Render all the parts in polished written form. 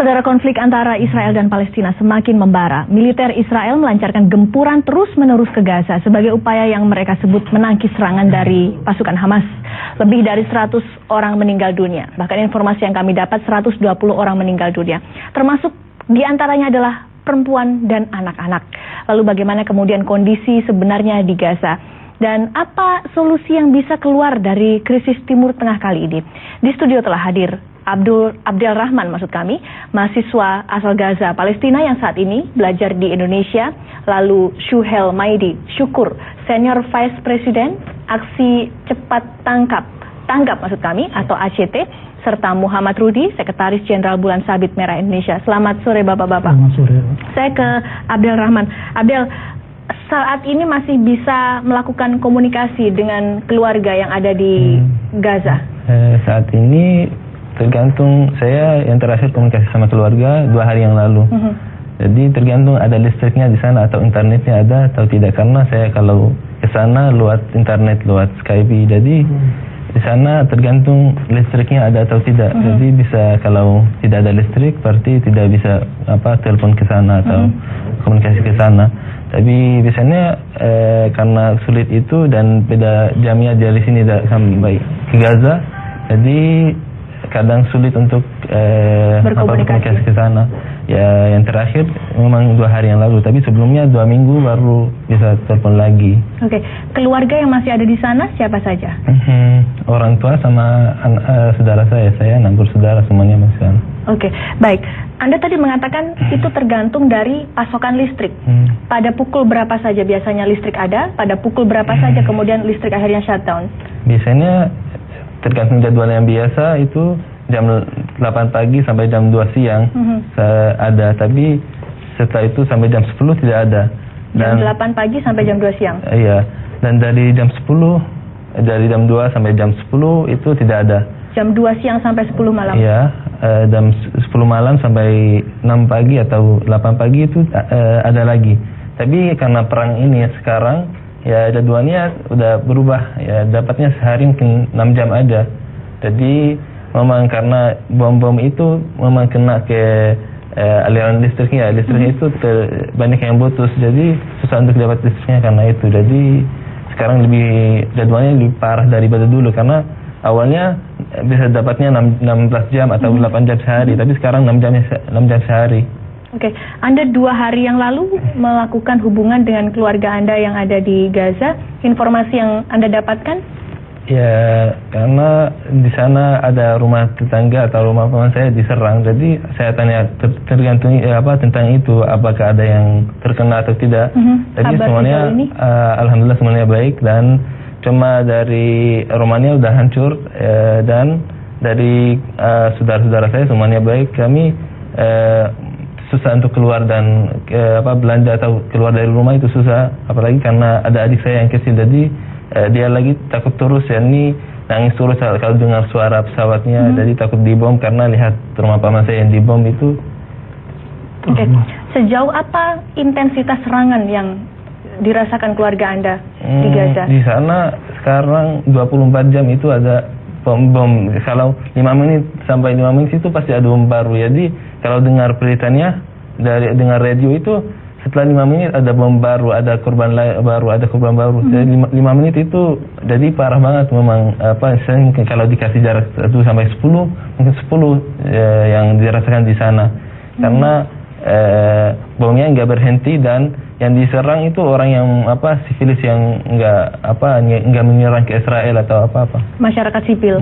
Saudara, konflik antara Israel dan Palestina semakin membara. Militer Israel melancarkan gempuran terus-menerus ke Gaza sebagai upaya yang mereka sebut menangkis serangan dari pasukan Hamas. Lebih dari 100 orang meninggal dunia. Bahkan informasi yang kami dapat 120 orang meninggal dunia. Termasuk diantaranya adalah perempuan dan anak-anak. Lalu bagaimana kemudian kondisi sebenarnya di Gaza? Dan apa solusi yang bisa keluar dari krisis Timur Tengah kali ini? Di studio telah hadir Abdel Rahman, maksud kami, mahasiswa asal Gaza, Palestina yang saat ini belajar di Indonesia. Lalu Syuhel Maidi Syukur, Senior Vice President Aksi Cepat Tanggap maksud kami, atau ACT, serta Muhammad Rudi, Sekretaris Jenderal Bulan Sabit Merah Indonesia. Selamat sore Bapak-Bapak. Selamat sore. Saya ke Abdel Rahman. Abdel, saat ini masih bisa melakukan komunikasi dengan keluarga yang ada di Gaza? Saat ini tergantung, saya yang terakhir komunikasi sama keluarga 2 hari yang lalu. Jadi tergantung ada listriknya di sana atau internetnya ada atau tidak, karena saya kalau ke sana lewat internet, lewat Skype. Jadi di sana tergantung listriknya ada atau tidak. Jadi bisa, kalau tidak ada listrik berarti tidak bisa telepon ke sana atau komunikasi ke sana. Tapi biasanya karena sulit itu dan beda jamnya dari sini sampai ke Gaza, jadi kadang sulit untuk berkomunikasi ke sana. Ya, yang terakhir memang 2 hari yang lalu, tapi sebelumnya 2 minggu baru bisa telepon lagi. Oke, keluarga yang masih ada di sana siapa saja? Orang tua sama saudara saya 6 bersaudara semuanya masih sana. Oke, baik. Anda tadi mengatakan itu tergantung dari pasokan listrik. Pada pukul berapa saja biasanya listrik ada? Pada pukul berapa saja kemudian listrik akhirnya shutdown? Biasanya tergantung jadwal yang biasa itu jam 8 pagi sampai jam 2 siang ada, tapi setelah itu sampai jam 10 tidak ada. Dan jam 8 pagi sampai jam 2 siang? Iya, dan dari jam 2 sampai jam 10 itu tidak ada. Jam 2 siang sampai 10 malam? Iya, jam 10 malam sampai 6 pagi atau 8 pagi itu ada lagi. Tapi karena perang ini sekarang, ya jadwalnya udah berubah, ya dapatnya sehari mungkin 6 jam aja. Jadi memang karena bom-bom itu memang kena ke aliran listriknya. Listriknya itu banyak yang putus, jadi susah untuk dapat listriknya karena itu. Jadi sekarang jadwalnya lebih parah daripada dulu, karena awalnya bisa dapatnya 16 jam atau 8 jam sehari, tapi sekarang 6 jam sehari. Oke, Anda 2 hari yang lalu melakukan hubungan dengan keluarga Anda yang ada di Gaza. Informasi yang Anda dapatkan? Ya, karena di sana ada rumah tetangga atau rumah paman saya diserang. Jadi saya tanya tergantung tentang itu, apakah ada yang terkena atau tidak. Jadi semuanya alhamdulillah semuanya baik, dan cuma dari rumahnya udah hancur, dan dari saudara-saudara saya semuanya baik. Kami susah untuk keluar dan belanja atau keluar dari rumah itu susah, apalagi karena ada adik saya yang kecil. Jadi dia lagi takut terus, ya ini nangis terus kalau dengar suara pesawatnya. Jadi takut dibom karena lihat rumah paman saya yang dibom itu. Oke, sejauh apa intensitas serangan yang dirasakan keluarga Anda di Gaza? Di sana sekarang 24 jam itu ada bom. Kalau 5 menit sampai 5 menit itu pasti ada bom baru. Jadi kalau dengar beritanya dengar radio itu, setelah 5 menit ada bom baru, ada korban baru. Jadi 5 menit itu jadi parah banget memang. Mungkin kalau dikasih jarak 1 sampai 10, mungkin 10 yang dirasakan di sana. Karena bomnya nggak berhenti, dan yang diserang itu orang yang sivilis yang nggak menyerang ke Israel atau apa-apa. Masyarakat sipil.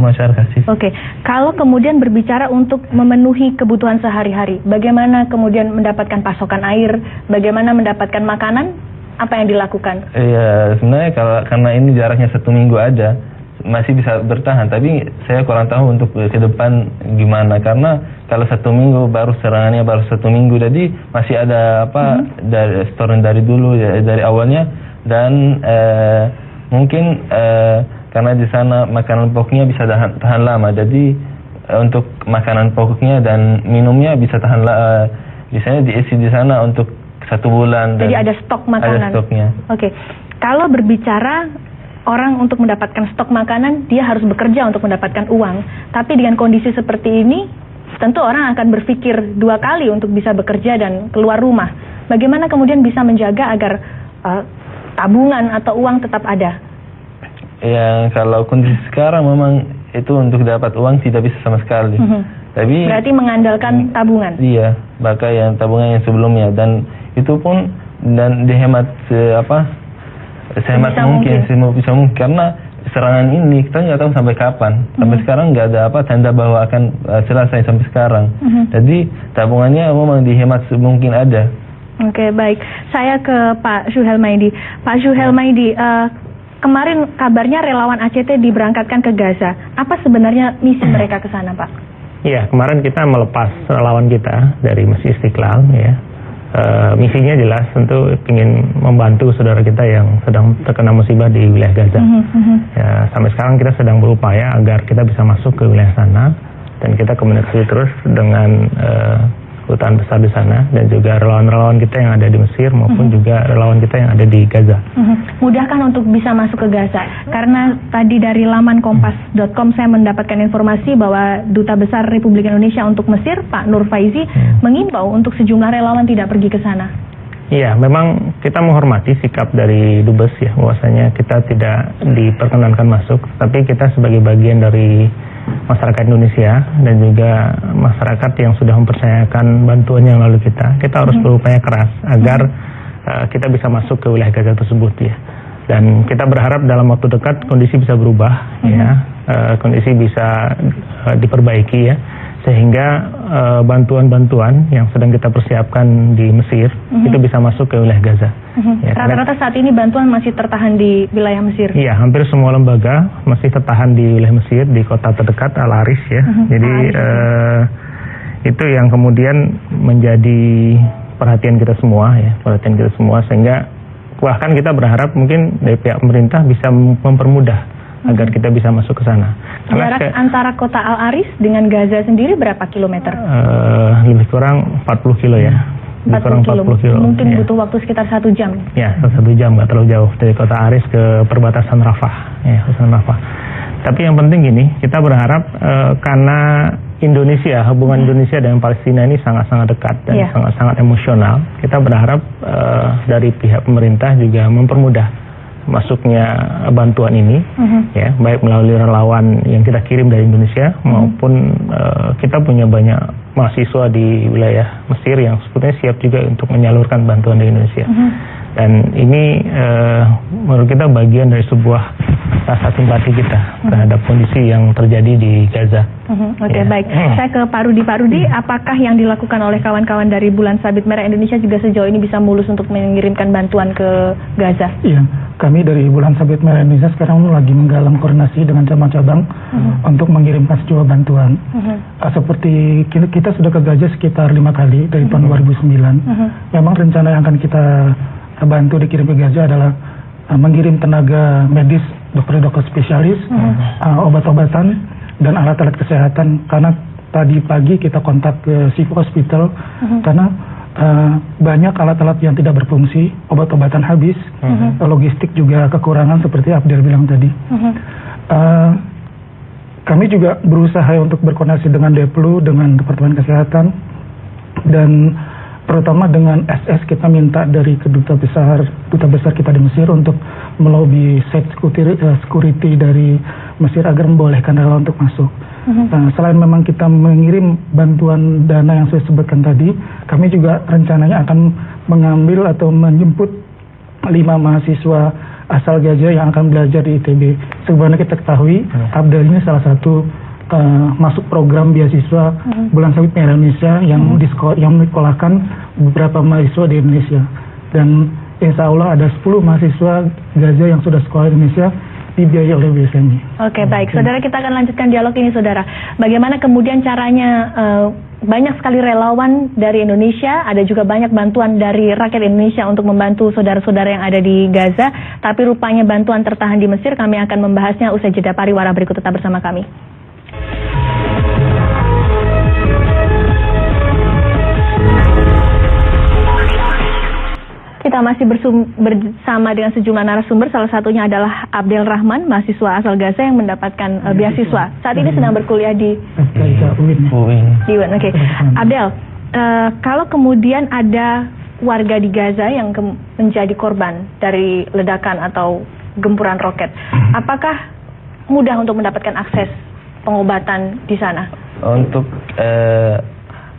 Oke. Kalau kemudian berbicara untuk memenuhi kebutuhan sehari-hari, bagaimana kemudian mendapatkan pasokan air, bagaimana mendapatkan makanan, apa yang dilakukan? Iya, sebenarnya karena ini jaraknya 1 minggu aja, masih bisa bertahan. Tapi saya kurang tahu untuk ke depan gimana, karena kalau 1 minggu serangannya baru 1 minggu, jadi masih ada dari storan dari dulu, ya, dari awalnya. Dan mungkin karena di sana makanan pokoknya bisa tahan lama, jadi untuk makanan pokoknya dan minumnya bisa tahan biasanya diisi di sana untuk 1 bulan. Jadi ada stok makanan. Ada stoknya. Oke. Kalau berbicara orang untuk mendapatkan stok makanan, dia harus bekerja untuk mendapatkan uang. Tapi dengan kondisi seperti ini, tentu orang akan berpikir 2 kali untuk bisa bekerja dan keluar rumah. Bagaimana kemudian bisa menjaga agar tabungan atau uang tetap ada? Ya, kalau kondisi sekarang memang itu untuk dapat uang tidak bisa sama sekali. Tapi berarti mengandalkan tabungan. Iya, pakai yang tabungan yang sebelumnya, dan itu pun dan dihemat sehemat mungkin, sebisa mungkin, karena serangan ini kita nggak tahu sampai kapan. Sampai sekarang nggak ada tanda bahwa akan selesai sampai sekarang. Jadi tabungannya memang dihemat semungkin ada. Oke, baik. Saya ke Pak Syuhel Maidi. Pak Syuhel Maidi, kemarin kabarnya relawan ACT diberangkatkan ke Gaza. Apa sebenarnya misi mereka ke sana, Pak? Iya, kemarin kita melepas relawan kita dari Masjid Istiqlal, ya. Misinya jelas, tentu ingin membantu saudara kita yang sedang terkena musibah di wilayah Gaza. Ya, sampai sekarang kita sedang berupaya agar kita bisa masuk ke wilayah sana, dan kita komunikasi terus dengan kedutaan besar di sana, dan juga relawan-relawan kita yang ada di Mesir maupun juga relawan kita yang ada di Gaza. Mudahkan untuk bisa masuk ke Gaza, karena tadi dari laman kompas.com saya mendapatkan informasi bahwa Duta Besar Republik Indonesia untuk Mesir, Pak Nur Faizi, mengimbau untuk sejumlah relawan tidak pergi ke sana. Iya, memang kita menghormati sikap dari Dubes, ya, bahwasanya kita tidak diperkenankan masuk, tapi kita sebagai bagian dari masyarakat Indonesia dan juga masyarakat yang sudah mempercayakan bantuan yang lalu kita harus berupaya keras agar kita bisa masuk ke wilayah Gaza tersebut, ya. Dan kita berharap dalam waktu dekat kondisi bisa berubah, ya, kondisi bisa diperbaiki, ya, sehingga bantuan-bantuan yang sedang kita persiapkan di Mesir itu bisa masuk ke wilayah Gaza. Ya, rata-rata saat ini bantuan masih tertahan di wilayah Mesir? Iya, hampir semua lembaga masih tertahan di wilayah Mesir, di kota terdekat Al-Aris, ya. Jadi itu yang kemudian menjadi perhatian kita semua, ya, sehingga bahkan kita berharap mungkin dari pihak pemerintah bisa mempermudah agar kita bisa masuk ke sana. Jarak antara kota Al-Aris dengan Gaza sendiri berapa kilometer? Lebih kurang 40 kilo, ya. 40 kilo. Mungkin ya, butuh waktu sekitar 1 jam. Ya, 1 jam, nggak terlalu jauh dari kota Aris ke perbatasan Rafah. Ya, Tapi yang penting gini, kita berharap karena Indonesia, hubungan Indonesia dengan Palestina ini sangat-sangat dekat dan sangat-sangat emosional. Kita berharap dari pihak pemerintah juga mempermudah masuknya bantuan ini, ya, baik melalui relawan yang kita kirim dari Indonesia maupun kita punya banyak mahasiswa di wilayah Mesir yang sebetulnya siap juga untuk menyalurkan bantuan dari Indonesia. Dan ini menurut kita bagian dari sebuah rasa simpati kita terhadap kondisi yang terjadi di Gaza. Oke, baik. Saya ke Pak Rudi. Pak Rudi, apakah yang dilakukan oleh kawan-kawan dari Bulan Sabit Merah Indonesia juga sejauh ini bisa mulus untuk mengirimkan bantuan ke Gaza? Iya, kami dari Bulan Sabit Merah Indonesia sekarang lagi menggalang koordinasi dengan cabang-cabang untuk mengirimkan sejumlah bantuan. Seperti kita sudah ke Gaza sekitar 5 kali dari tahun 2009. Memang rencana yang akan kita bantu dikirim ke Gaza adalah mengirim tenaga medis, dokter-dokter spesialis, obat-obatan, dan alat-alat kesehatan. Karena tadi pagi kita kontak ke Sifu Hospital, karena banyak alat-alat yang tidak berfungsi, obat-obatan habis, logistik juga kekurangan seperti Abdel bilang tadi. Kami juga berusaha untuk berkoordinasi dengan Deplu, dengan Departemen Kesehatan, dan terutama dengan SS kita minta dari duta besar kita di Mesir untuk melobi security dari Mesir agar membolehkan relawan untuk masuk. Selain memang kita mengirim bantuan dana yang saya sebutkan tadi, kami juga rencananya akan mengambil atau menjemput 5 mahasiswa asal Gaza yang akan belajar di ITB. Sebenarnya kita ketahui Abdel ini salah satu masuk program beasiswa Bulan Sabit Merah Indonesia yang disekolahkan beberapa mahasiswa di Indonesia, dan insya Allah ada 10 mahasiswa Gaza yang sudah sekolah di Indonesia dibiayai oleh BSMI. Oke, baik. Saudara, kita akan lanjutkan dialog ini, saudara. Bagaimana kemudian caranya banyak sekali relawan dari Indonesia, ada juga banyak bantuan dari rakyat Indonesia untuk membantu saudara-saudara yang ada di Gaza, tapi rupanya bantuan tertahan di Mesir. Kami akan membahasnya usai jeda pariwara berikut, tetap bersama kami. Kita masih bersama dengan sejumlah narasumber, salah satunya adalah Abdel Rahman, mahasiswa asal Gaza yang mendapatkan beasiswa. Saat ini sedang berkuliah di UIN. Oke. Abdel, kalau kemudian ada warga di Gaza yang menjadi korban dari ledakan atau gempuran roket, apakah mudah untuk mendapatkan akses pengobatan di sana? Untuk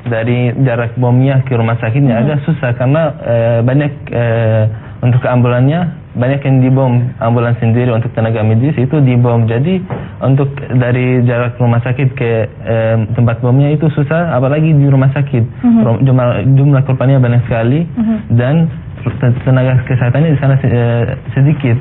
dari jarak bomnya ke rumah sakitnya agak susah karena banyak untuk ambulannya banyak yang dibom, ambulan sendiri untuk tenaga medis itu dibom. Jadi untuk dari jarak rumah sakit ke tempat bomnya itu susah, apalagi di rumah sakit. Jumlah korbannya banyak sekali dan tenaga kesehatannya di sana sedikit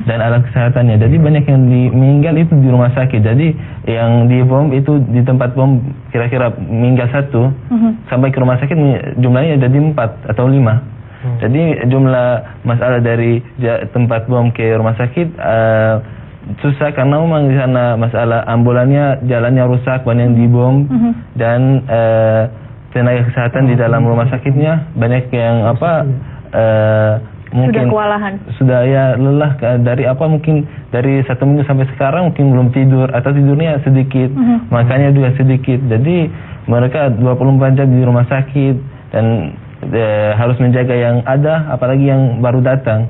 dan alat kesehatannya. Jadi banyak yang meninggal itu di rumah sakit. Jadi yang dibom itu di tempat bom kira-kira meninggal 1 sampai ke rumah sakit jumlahnya jadi 4 atau 5. Jadi jumlah masalah dari tempat bom ke rumah sakit susah karena memang di sana masalah ambulannya jalannya rusak, banyak yang dibom dan tenaga kesehatan di dalam rumah sakitnya banyak yang mungkin sudah kewalahan, sudah ya lelah mungkin dari 1 minggu sampai sekarang mungkin belum tidur atau tidurnya sedikit, makannya juga sedikit. Jadi mereka 24 jam di rumah sakit dan harus menjaga yang ada, apalagi yang baru datang.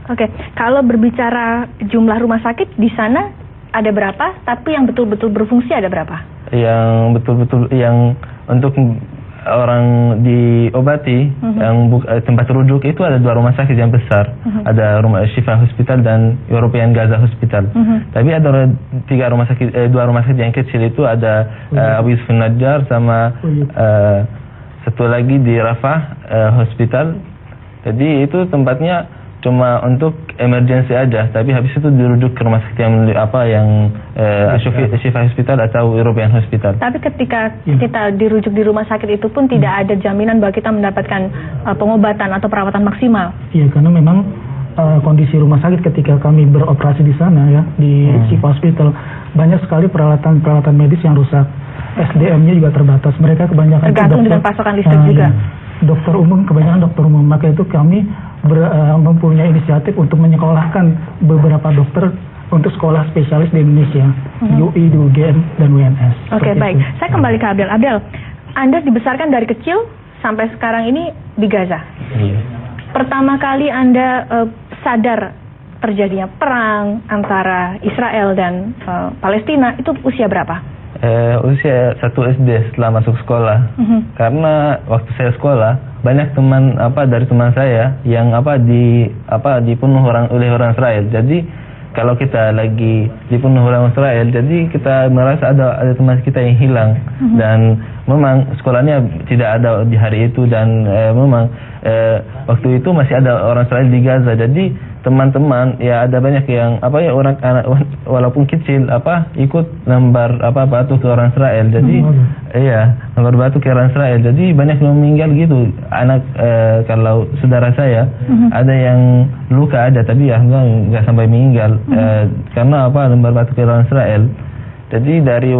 Oke. Kalau berbicara jumlah rumah sakit di sana ada berapa? Tapi yang betul-betul berfungsi ada berapa? Yang betul-betul yang untuk orang diobati, yang tempat rujuk itu ada 2 rumah sakit yang besar. Ada rumah Shifa Hospital dan European Gaza Hospital. Tapi ada 2 rumah sakit yang kecil itu ada Abu Yusuf Najjar sama satu lagi di Rafah Hospital. Jadi itu tempatnya cuma untuk emergency aja, tapi habis itu dirujuk ke rumah sakit yang Shifa Hospital atau European Hospital. Tapi ketika kita dirujuk di rumah sakit itu pun tidak ada jaminan bahwa kita mendapatkan pengobatan atau perawatan maksimal. Iya, karena memang kondisi rumah sakit ketika kami beroperasi di sana ya, di Shifa Hospital, banyak sekali peralatan medis yang rusak. SDM-nya juga terbatas. Mereka kebanyakan tergantung dengan pasokan listrik juga. Dokter umum, kebanyakan dokter umum. Maka itu kami mempunyai inisiatif untuk menyekolahkan beberapa dokter untuk sekolah spesialis di Indonesia, UI, di UGM, dan UNS. Oke, baik. Saya kembali ke Abdel. Abdel, Anda dibesarkan dari kecil sampai sekarang ini di Gaza. Pertama kali Anda sadar terjadinya perang antara Israel dan Palestina, itu usia berapa? Usia 1 SD setelah masuk sekolah. Karena waktu saya sekolah banyak teman dari teman saya yang dibunuh oleh orang Israel. Jadi kalau kita lagi dibunuh oleh orang Israel, jadi kita merasa ada teman kita yang hilang. Dan memang sekolahnya tidak ada di hari itu dan memang waktu itu masih ada orang Israel di Gaza. Jadi teman-teman ya ada banyak yang orang walaupun kecil ikut lembar batu ke orang Israel. Jadi lembar batu ke orang Israel. Jadi banyak yang meninggal gitu. Anak kalau saudara saya ada yang luka ada, tapi ya nggak sampai meninggal karena lembar batu ke orang Israel. Jadi dari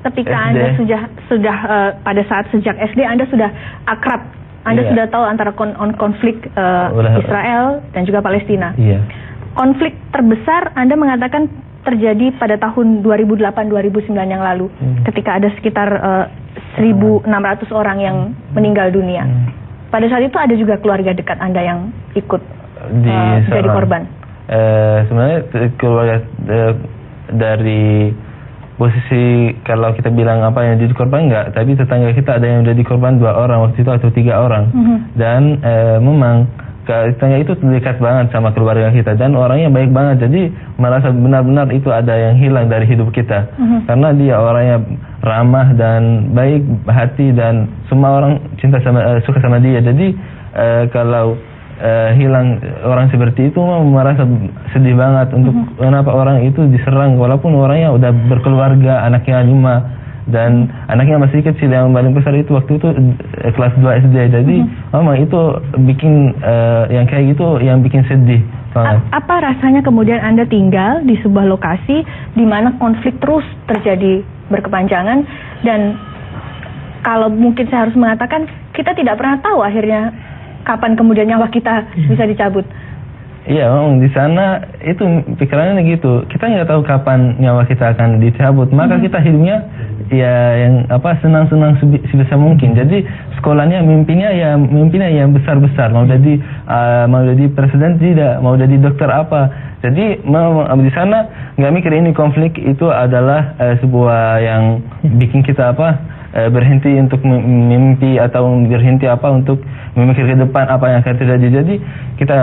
ketika SD, Anda sudah pada saat sejak SD Anda sudah akrab. Anda sudah tahu antara konflik Israel dan juga Palestina. Konflik terbesar Anda mengatakan terjadi pada tahun 2008-2009 yang lalu, ketika ada sekitar 1.600 orang yang meninggal dunia. Pada saat itu ada juga keluarga dekat Anda yang ikut jadi korban. Sebenarnya keluarga dari posisi kalau kita bilang yang jadi korban enggak, tapi tetangga kita ada yang jadi korban 2 orang waktu itu atau 3 orang. Dan memang tetangga itu dekat banget sama keluarga kita dan orangnya baik banget. Jadi merasa benar-benar itu ada yang hilang dari hidup kita. Karena dia orangnya ramah dan baik hati dan semua orang suka sama dia. Jadi kalau hilang orang seperti itu merasa sedih banget untuk kenapa orang itu diserang walaupun orangnya udah berkeluarga, anaknya 5 dan anaknya masih kecil. Yang paling besar itu waktu itu kelas 2 SD. Jadi memang itu bikin yang kayak gitu yang bikin sedih banget. Apa rasanya kemudian Anda tinggal di sebuah lokasi di mana konflik terus terjadi berkepanjangan, dan kalau mungkin saya harus mengatakan kita tidak pernah tahu akhirnya kapan kemudian nyawa kita bisa dicabut. Iya, memang di sana itu pikirannya gitu. Kita nggak tahu kapan nyawa kita akan dicabut, maka kita hidupnya ya yang senang-senang sebisa mungkin. Jadi sekolahnya mimpinya yang besar-besar. Mau jadi presiden tidak, mau jadi dokter apa. Jadi di sana nggak mikir ini konflik itu adalah sebuah yang bikin kita berhenti untuk mimpi atau berhenti untuk memikir ke depan apa yang akan terjadi. Jadi kita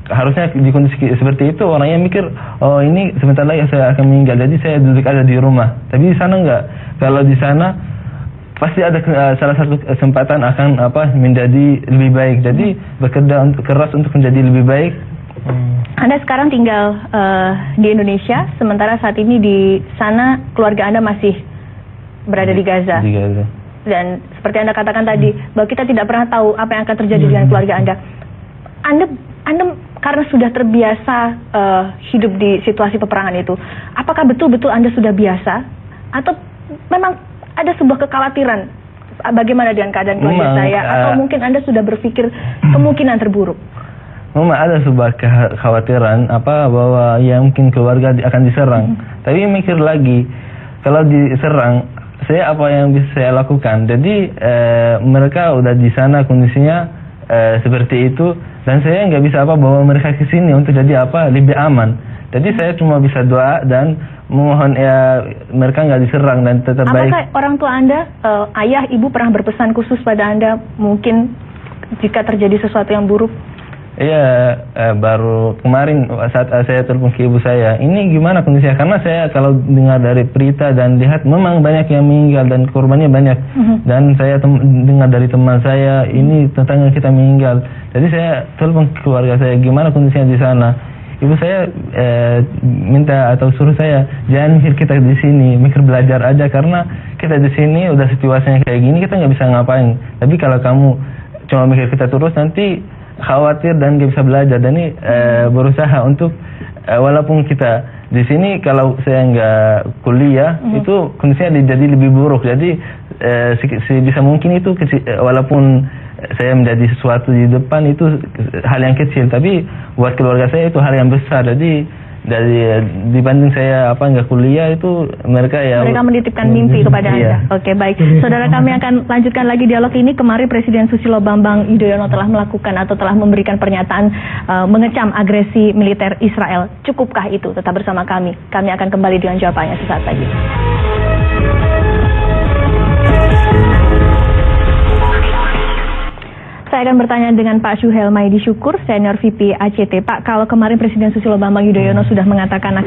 harusnya di kondisi seperti itu orangnya mikir, oh ini sebentar lagi saya akan meninggal, jadi saya duduk aja di rumah. Tapi di sana enggak. Kalau di sana pasti ada salah satu kesempatan akan menjadi lebih baik. Jadi bekerja keras untuk menjadi lebih baik. Anda sekarang tinggal di Indonesia, sementara saat ini di sana keluarga Anda masih berada di Gaza. Di Gaza. Dan seperti Anda katakan tadi, bahwa kita tidak pernah tahu apa yang akan terjadi dengan keluarga Anda. Anda karena sudah terbiasa hidup di situasi peperangan itu, apakah betul-betul Anda sudah biasa? Atau memang ada sebuah kekhawatiran bagaimana dengan keadaan keluarga saya? Atau mungkin Anda sudah berpikir kemungkinan terburuk? Memang ada sebuah kekhawatiran bahwa ya mungkin keluarga akan diserang. Tapi mikir lagi, kalau diserang, saya apa yang bisa saya lakukan? Jadi mereka udah di sana kondisinya seperti itu, dan saya nggak bisa bawa mereka ke sini untuk jadi lebih aman. Jadi saya cuma bisa doa dan memohon ya mereka nggak diserang dan tetap baik. Apakah orang tua Anda, ayah, ibu pernah berpesan khusus pada Anda mungkin jika terjadi sesuatu yang buruk? Iya, baru kemarin saat saya telepon ke ibu saya, ini gimana kondisinya? Karena saya kalau dengar dari berita dan lihat memang banyak yang meninggal dan korbannya banyak. Dan saya dengar dari teman saya, ini tetangga kita meninggal. Jadi saya telepon ke keluarga saya, gimana kondisinya di sana? Ibu saya minta atau suruh saya, jangan mikir kita di sini, mikir belajar aja, karena kita di sini udah situasinya kayak gini, kita nggak bisa ngapain. Tapi kalau kamu cuma mikir kita terus, nanti khawatir dan gak bisa belajar. Dan ini berusaha untuk walaupun kita di sini, kalau saya nggak kuliah itu kondisinya jadi lebih buruk. Jadi sebisa mungkin itu walaupun saya menjadi sesuatu di depan itu hal yang kecil, tapi buat keluarga saya itu hal yang besar. Jadi dibanding saya nggak kuliah itu mereka menitipkan mimpi kepada Anda. Oke, baik. Saudara, kami akan lanjutkan lagi dialog ini. Kemarin Presiden Susilo Bambang Yudhoyono telah melakukan atau telah memberikan pernyataan mengecam agresi militer Israel. Cukupkah itu? Tetap bersama kami. Kami akan kembali dengan jawabannya sesaat lagi. Saya akan bertanya dengan Pak Syuhel Maidi Syukur, Senior VP ACT. Pak, kalau kemarin Presiden Susilo Bambang Yudhoyono sudah mengatakan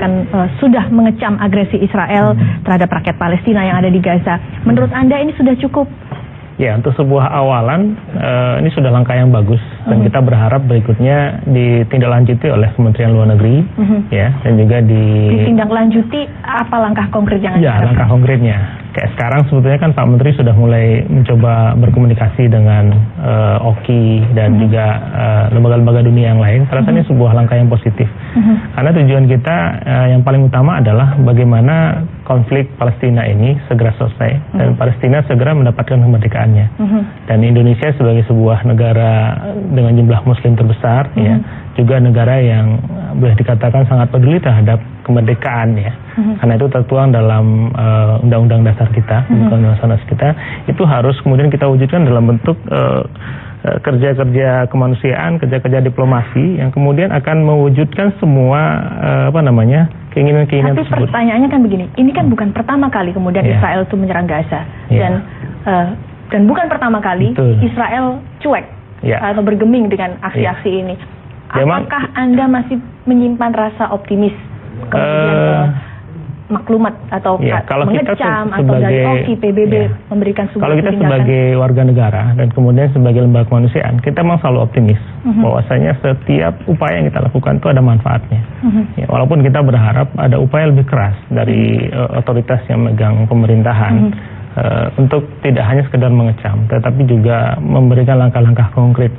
sudah mengecam agresi Israel terhadap rakyat Palestina yang ada di Gaza, menurut Anda ini sudah cukup? Ya, untuk sebuah awalan ini sudah langkah yang bagus, dan kita berharap berikutnya ditindaklanjuti oleh Kementerian Luar Negeri, ya, dan juga ditindaklanjuti. Apa langkah konkret yang ya, langkah konkretnya? Kayak sekarang sebetulnya kan Pak Menteri sudah mulai mencoba berkomunikasi dengan OKI dan juga lembaga-lembaga dunia yang lain. Saya rasa ini sebuah langkah yang positif. Karena tujuan kita yang paling utama adalah bagaimana konflik Palestina ini segera selesai dan Palestina segera mendapatkan kemerdekaannya. Dan Indonesia sebagai sebuah negara dengan jumlah Muslim terbesar, ya, juga negara yang boleh dikatakan sangat peduli terhadap kemerdekaan, ya. Karena itu tertuang dalam undang-undang dasar kita, undang-undang dasar kita, itu harus kemudian kita wujudkan dalam bentuk kerja-kerja kemanusiaan, kerja-kerja diplomasi yang kemudian akan mewujudkan semua keinginan-keinginan tersebut. Tapi pertanyaannya kan begini, ini kan bukan pertama kali kemudian Israel itu menyerang Gaza, dan bukan pertama kali Israel cuek atau bergeming dengan aksi-aksi ini. Apakah Anda masih menyimpan rasa optimis kemudian maklumat atau kalau mengecam kita atau dari OKI, PBB memberikan sebuah kalau kita tindakan? Sebagai warga negara dan kemudian sebagai lembaga kemanusiaan, kita memang selalu optimis bahwasanya setiap upaya yang kita lakukan itu ada manfaatnya. Ya, walaupun kita berharap ada upaya lebih keras dari otoritas yang megang pemerintahan untuk tidak hanya sekedar mengecam, tetapi juga memberikan langkah-langkah konkret.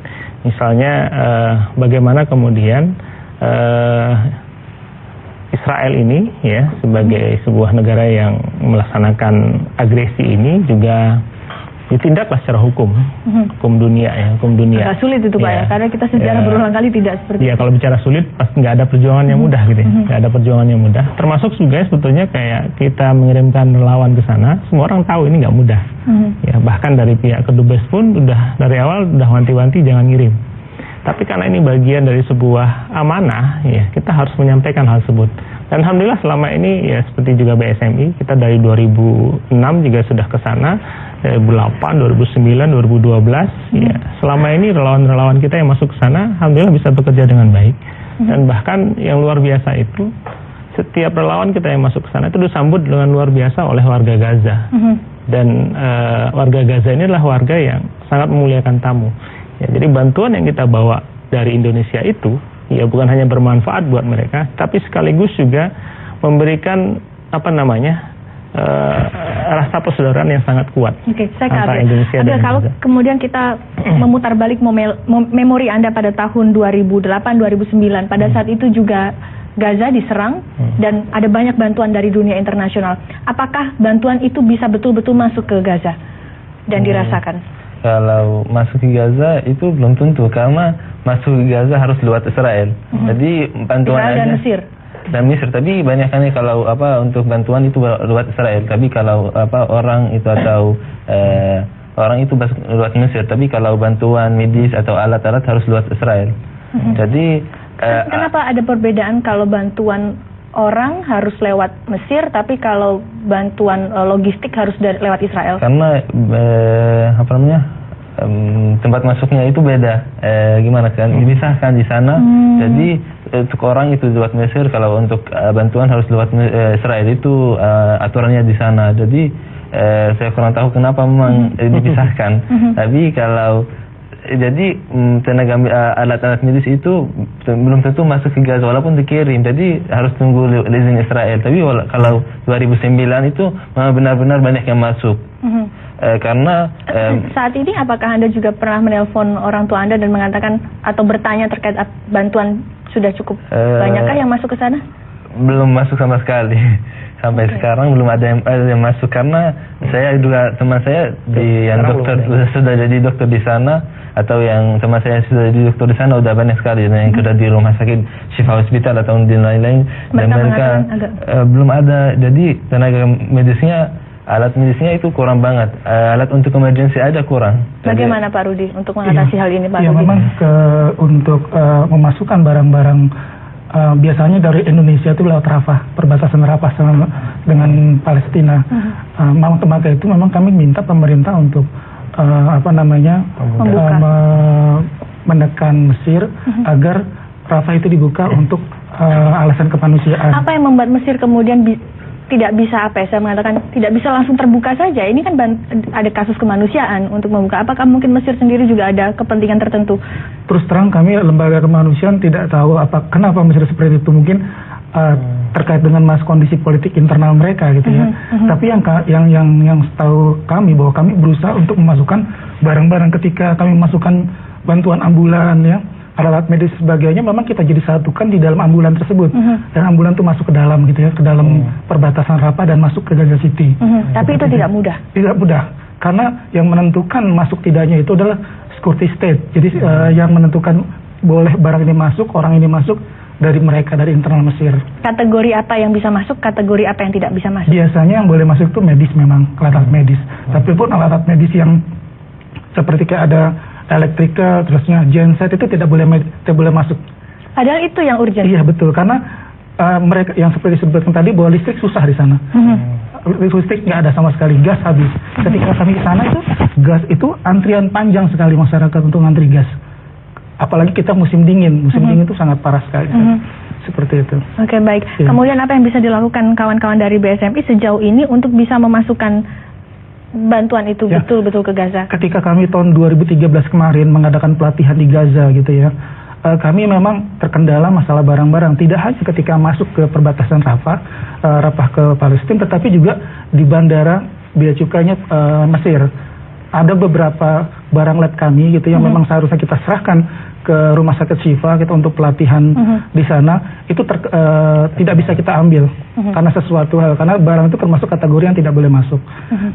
Misalnya bagaimana kemudian Israel ini, ya, sebagai sebuah negara yang melaksanakan agresi ini juga ditindaklah secara hukum dunia ya, hukum dunia. Agak sulit itu Pak ya, karena kita sejarah berulang kali tidak seperti itu. Iya, kalau bicara sulit pasti nggak ada perjuangan yang mudah gitu ya, nggak ada perjuangan yang mudah. Termasuk juga sebetulnya kayak kita mengirimkan relawan ke sana, semua orang tahu ini nggak mudah. Ya, bahkan dari pihak kedubes pun udah dari awal udah wanti-wanti jangan ngirim. Tapi karena ini bagian dari sebuah amanah, ya kita harus menyampaikan hal tersebut. Dan alhamdulillah selama ini ya seperti juga BSMI, kita dari 2006 juga sudah ke sana, 2008, 2009, 2012. Ya, selama ini relawan-relawan kita yang masuk ke sana, alhamdulillah bisa bekerja dengan baik. Dan bahkan yang luar biasa itu, setiap relawan kita yang masuk ke sana itu disambut dengan luar biasa oleh warga Gaza. Dan warga Gaza ini adalah warga yang sangat memuliakan tamu. Ya, jadi bantuan yang kita bawa dari Indonesia itu ya bukan hanya bermanfaat buat mereka, tapi sekaligus juga memberikan rasa persaudaraan yang sangat kuat. Oke, saya antara Indonesia dan kalau Gaza. Kemudian kita memutar balik memori Anda pada tahun 2008-2009, pada saat itu juga Gaza diserang dan ada banyak bantuan dari dunia internasional. Apakah bantuan itu bisa betul-betul masuk ke Gaza dan dirasakan? Kalau masuk ke Gaza itu belum tentu, karena masuk ke Gaza harus lewat Israel. Jadi bantuan Israel dan aja Mesir. Dan Mesir, tapi banyak kan kalau untuk bantuan itu lewat Israel. Tapi kalau orang itu atau orang itu lewat Mesir. Tapi kalau bantuan medis atau alat-alat harus lewat Israel. Jadi kenapa ada perbedaan kalau bantuan orang harus lewat Mesir, tapi kalau bantuan logistik harus lewat Israel? Karena tempat masuknya itu beda, gimana kan, dipisahkan di sana. Jadi untuk orang itu lewat Mesir, kalau untuk bantuan harus lewat Israel, itu aturannya di sana. Jadi saya kurang tahu kenapa memang dipisahkan. Tapi kalau jadi tenaga alat-alat medis itu belum tentu masuk ke Gaza walaupun dikirim. Jadi harus tunggu izin Israel. Tapi kalau 2009 itu benar-benar banyak yang masuk. Karena saat ini apakah Anda juga pernah menelpon orang tua Anda dan mengatakan atau bertanya terkait bantuan sudah cukup banyakkah yang masuk ke sana? Belum masuk sama sekali. Sampai sekarang belum ada yang masuk, karena saya juga teman saya yang dokter sudah jadi dokter di sana, atau yang teman saya sudah jadi dokter di sana udah banyak sekali, yang kerja di rumah sakit Shifa Hospital atau di lain-lain, dan mereka belum ada. Jadi tenaga medisnya, alat medisnya itu kurang banget. Alat untuk emergency ada kurang. Bagaimana Pak Rudi untuk mengatasi hal ini Pak Rudi? Ya memang untuk memasukkan barang-barang biasanya dari Indonesia itu lewat Rafah, perbatasan Rafah dengan Palestina. Maka itu memang kami minta pemerintah untuk menekan Mesir agar Rafah itu dibuka untuk alasan kemanusiaan. Apa yang membuat Mesir kemudian tidak bisa saya mengatakan tidak bisa langsung terbuka saja? Ini kan ada kasus kemanusiaan untuk membuka. Apakah mungkin Mesir sendiri juga ada kepentingan tertentu? Terus terang kami lembaga kemanusiaan tidak tahu kenapa Mesir seperti itu. Mungkin terkait dengan kondisi politik internal mereka gitu ya. Tapi yang setahu kami bahwa kami berusaha untuk memasukkan barang-barang, ketika kami memasukkan bantuan ambulan ya, alat medis sebagainya, memang kita jadi satukan di dalam ambulan tersebut. Dan ambulan itu masuk ke dalam gitu ya, ke dalam perbatasan Rafah dan masuk ke Gaza City. Tapi itu tidak mudah. Tidak mudah, karena yang menentukan masuk tidaknya itu adalah security state. Jadi yang menentukan boleh barang ini masuk, orang ini masuk dari mereka, dari internal Mesir. Kategori apa yang bisa masuk, kategori apa yang tidak bisa masuk? Biasanya yang boleh masuk itu medis, memang alat medis. Tapi pun alat medis yang seperti kayak ada elektrikal, terusnya genset itu tidak boleh masuk. Padahal itu yang urgent. Iya betul, karena mereka yang seperti disebutkan tadi bahwa listrik susah di sana. Listrik nggak ada sama sekali, gas habis. Ketika kami ke sana itu gas itu antrian panjang sekali masyarakat untuk ngantri gas. Apalagi kita musim dingin itu sangat parah sekali. Seperti itu. Oke, baik. Ya. Kemudian apa yang bisa dilakukan kawan-kawan dari BSMI sejauh ini untuk bisa memasukkan bantuan itu betul-betul ke Gaza? Ketika kami tahun 2013 kemarin mengadakan pelatihan di Gaza gitu ya, kami memang terkendala masalah barang-barang. Tidak hanya ketika masuk ke perbatasan Rafah ke Palestina, tetapi juga di bandara bea cukainya Mesir. Ada beberapa barang lab kami gitu yang memang seharusnya kita serahkan ke rumah sakit Syifa kita untuk pelatihan di sana itu tidak bisa kita ambil karena sesuatu hal, karena barang itu termasuk kategori yang tidak boleh masuk.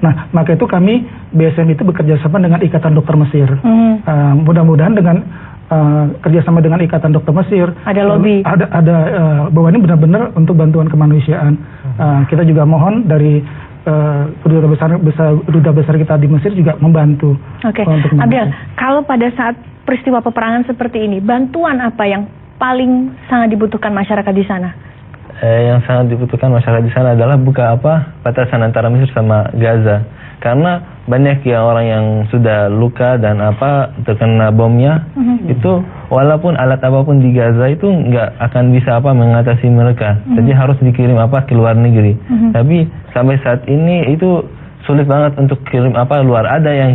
Nah, maka itu kami BSM itu bekerja sama dengan Ikatan Dokter Mesir. Mudah-mudahan dengan kerjasama dengan Ikatan Dokter Mesir ada lobby, ada bahwa ini benar-benar untuk bantuan kemanusiaan. Kita juga mohon dari duta besar kita di Mesir juga membantu. Oke, Abdel, kalau pada saat peristiwa peperangan seperti ini, bantuan apa yang paling sangat dibutuhkan masyarakat di sana? Yang sangat dibutuhkan masyarakat di sana adalah buka batasan antara Mesir sama Gaza, karena banyak orang yang sudah luka dan terkena bomnya. Itu walaupun alat apapun di Gaza itu nggak akan bisa mengatasi mereka. Jadi harus dikirim ke luar negeri. Tapi sampai saat ini itu sulit banget untuk kirim luar. Ada yang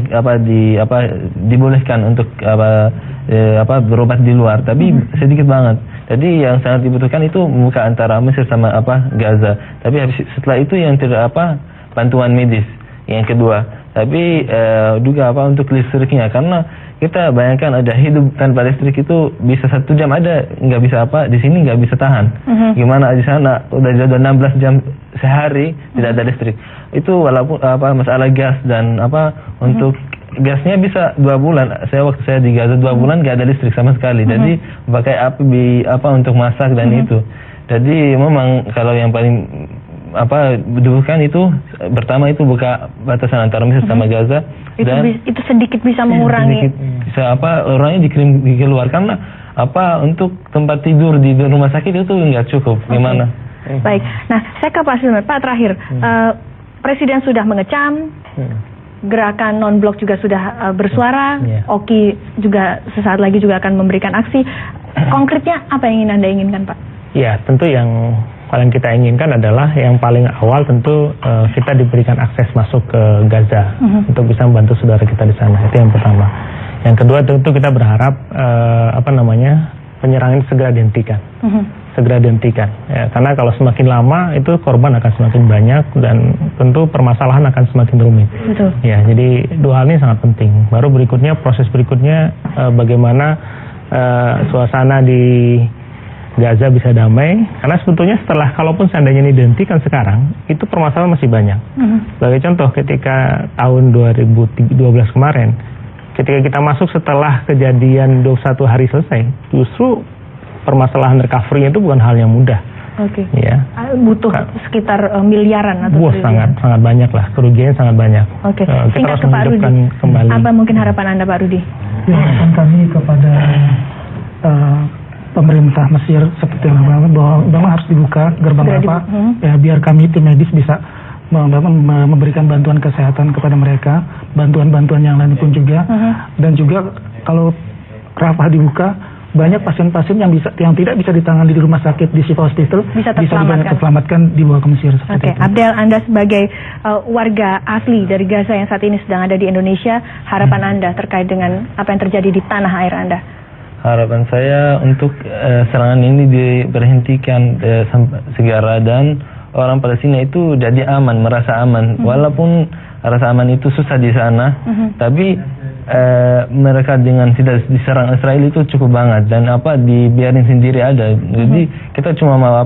dibolehkan untuk berobat di luar, tapi sedikit banget. Jadi yang sangat dibutuhkan itu buka antara Mesir sama Gaza. Tapi setelah itu yang bantuan medis yang kedua. Tapi juga untuk listriknya, karena kita bayangkan ada hidup tanpa listrik itu bisa 1 jam ada, nggak bisa di sini nggak bisa tahan. Gimana di sana udah 16 jam sehari tidak ada listrik. Itu walaupun masalah gas dan untuk gasnya bisa 2 bulan. Waktu saya di Gaza 2 bulan nggak ada listrik sama sekali. Jadi pakai api untuk masak dan itu. Jadi memang kalau yang paling dibutuhkan itu pertama itu buka batasan antara Mesir sama Gaza, dan itu sedikit bisa mengurangi bisa orangnya dikirim keluar, karena untuk tempat tidur di rumah sakit itu nggak cukup. Gimana? Baik, nah saya ke Pak Sulaiman. Pak, terakhir, Presiden sudah mengecam, gerakan non-blok juga sudah bersuara, Oki juga sesaat lagi juga akan memberikan aksi. Konkretnya apa yang ingin Anda inginkan, Pak? Ya, tentu yang paling kita inginkan adalah yang paling awal tentu kita diberikan akses masuk ke Gaza untuk bisa membantu saudara kita di sana. Itu yang pertama. Yang kedua tentu kita berharap penyerangan ini segera dihentikan. Segera dihentikan. Ya, karena kalau semakin lama itu korban akan semakin banyak dan tentu permasalahan akan semakin rumit. Betul. Ya, jadi 2 hal ini sangat penting. Baru berikutnya proses berikutnya bagaimana suasana di Gaza bisa damai, karena sebetulnya kalaupun seandainya ini dihentikan sekarang, itu permasalahan masih banyak. Sebagai contoh, ketika tahun 2012 kemarin, ketika kita masuk setelah kejadian 21 hari selesai, justru permasalahan recovery itu bukan hal yang mudah. Oke. Ya. Butuh sekitar miliaran atau sangat banyak lah, kerugiannya sangat banyak. Oke. Kita Singkat harus ke Pak Rudi. Kembali. Apa mungkin harapan Anda, Pak Rudi? Ya, harapan kami kepada pemerintah Mesir seperti yang bahwa harus dibuka gerbang Rafah, ya biar kami tim medis bisa memberikan bantuan kesehatan kepada mereka, bantuan-bantuan yang lain pun juga, dan juga kalau Rafah dibuka, banyak pasien-pasien yang tidak bisa ditangani di rumah sakit di Syifa Hospital bisa terselamatkan dibawa ke Mesir. Oke, Abdel, Anda sebagai warga asli dari Gaza yang saat ini sedang ada di Indonesia, harapan Anda terkait dengan apa yang terjadi di tanah air Anda? Harapan saya untuk serangan ini diberhentikan segera, dan orang Palestina itu jadi aman, merasa aman. Walaupun rasa aman itu susah di sana, tapi mereka dengan tidak diserang Israel itu cukup banget, dan dibiarin sendiri ada. Jadi kita cuma mau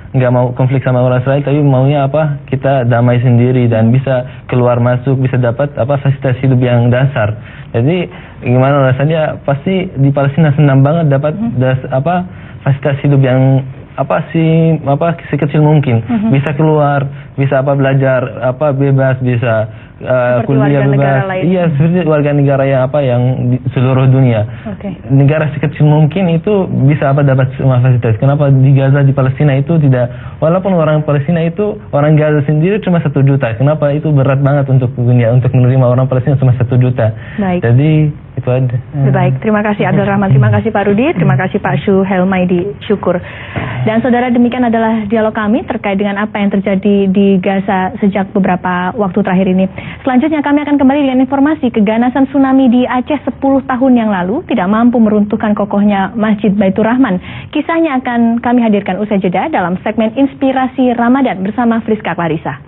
nggak mau konflik sama orang Israel, tapi maunya kita damai sendiri dan bisa keluar masuk, bisa dapat fasilitas hidup yang dasar. Jadi gimana rasanya, pasti di Palestina senang banget dapat fasilitas hidup yang sekecil mungkin, bisa keluar, bisa belajar bebas, bisa kuliah bebas. Iya, seperti warga negara yang di seluruh dunia. Negara sekecil mungkin itu bisa dapat semua fasilitas. Kenapa di Gaza, di Palestina itu tidak? Walaupun orang Palestina itu, orang Gaza sendiri cuma 1 juta. Kenapa itu berat banget untuk dunia untuk menerima orang Palestina cuma 1 juta? Baik. Jadi itu ada. Baik, terima kasih Abdul Rahman, terima kasih Pak Rudi, terima kasih Pak Helmaidi Syukur. Dan saudara, demikian adalah dialog kami terkait dengan apa yang terjadi di Gaza sejak beberapa waktu terakhir ini. Selanjutnya kami akan kembali dengan informasi keganasan tsunami di Aceh 10 tahun yang lalu tidak mampu meruntuhkan kokohnya Masjid Baitur Rahman. Kisahnya akan kami hadirkan usai jeda dalam segmen Inspirasi Ramadan bersama Friska Clarissa.